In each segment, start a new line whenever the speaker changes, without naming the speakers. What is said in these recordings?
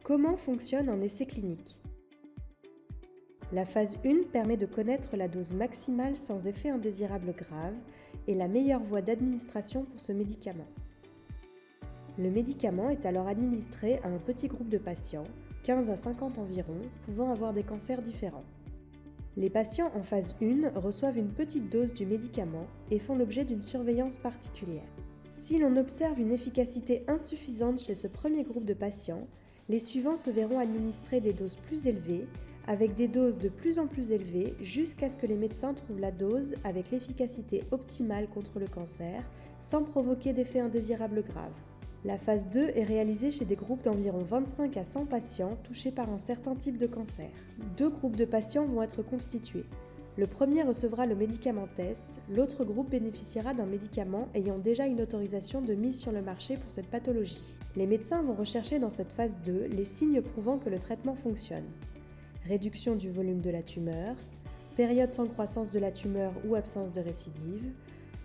Comment fonctionne un essai clinique? La phase 1 permet de connaître la dose maximale sans effet indésirable grave et la meilleure voie d'administration pour ce médicament. Le médicament est alors administré à un petit groupe de patients, 15 à 50 environ, pouvant avoir des cancers différents. Les patients en phase 1 reçoivent une petite dose du médicament et font l'objet d'une surveillance particulière. Si l'on observe une efficacité insuffisante chez ce premier groupe de patients, les suivants se verront administrer des doses plus élevées, avec des doses de plus en plus élevées jusqu'à ce que les médecins trouvent la dose avec l'efficacité optimale contre le cancer, sans provoquer d'effets indésirables graves. La phase 2 est réalisée chez des groupes d'environ 25 à 100 patients touchés par un certain type de cancer. 2 groupes de patients vont être constitués. Le premier recevra le médicament test, l'autre groupe bénéficiera d'un médicament ayant déjà une autorisation de mise sur le marché pour cette pathologie. Les médecins vont rechercher dans cette phase 2 les signes prouvant que le traitement fonctionne. Réduction du volume de la tumeur, période sans croissance de la tumeur ou absence de récidive,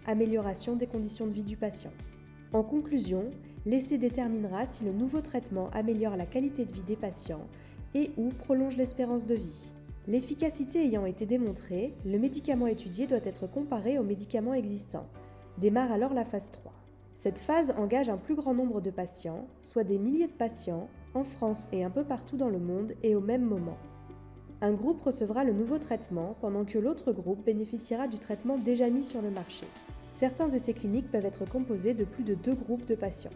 amélioration des conditions de vie du patient. En conclusion, l'essai déterminera si le nouveau traitement améliore la qualité de vie des patients et ou prolonge l'espérance de vie. L'efficacité ayant été démontrée, le médicament étudié doit être comparé aux médicaments existants. Démarre alors la phase 3. Cette phase engage un plus grand nombre de patients, soit des milliers de patients, en France et un peu partout dans le monde et au même moment. Un groupe recevra le nouveau traitement pendant que l'autre groupe bénéficiera du traitement déjà mis sur le marché. Certains essais cliniques peuvent être composés de plus de 2 groupes de patients.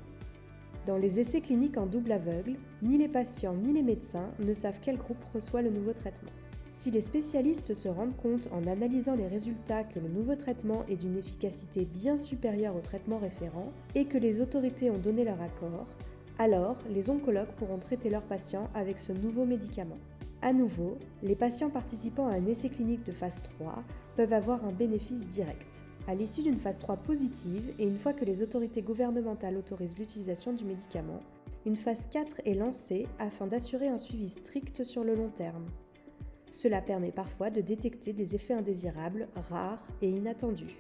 Dans les essais cliniques en double aveugle, ni les patients ni les médecins ne savent quel groupe reçoit le nouveau traitement. Si les spécialistes se rendent compte en analysant les résultats que le nouveau traitement est d'une efficacité bien supérieure au traitement référent et que les autorités ont donné leur accord, alors les oncologues pourront traiter leurs patients avec ce nouveau médicament. À nouveau, les patients participant à un essai clinique de phase 3 peuvent avoir un bénéfice direct. À l'issue d'une phase 3 positive et une fois que les autorités gouvernementales autorisent l'utilisation du médicament, une phase 4 est lancée afin d'assurer un suivi strict sur le long terme. Cela permet parfois de détecter des effets indésirables, rares et inattendus.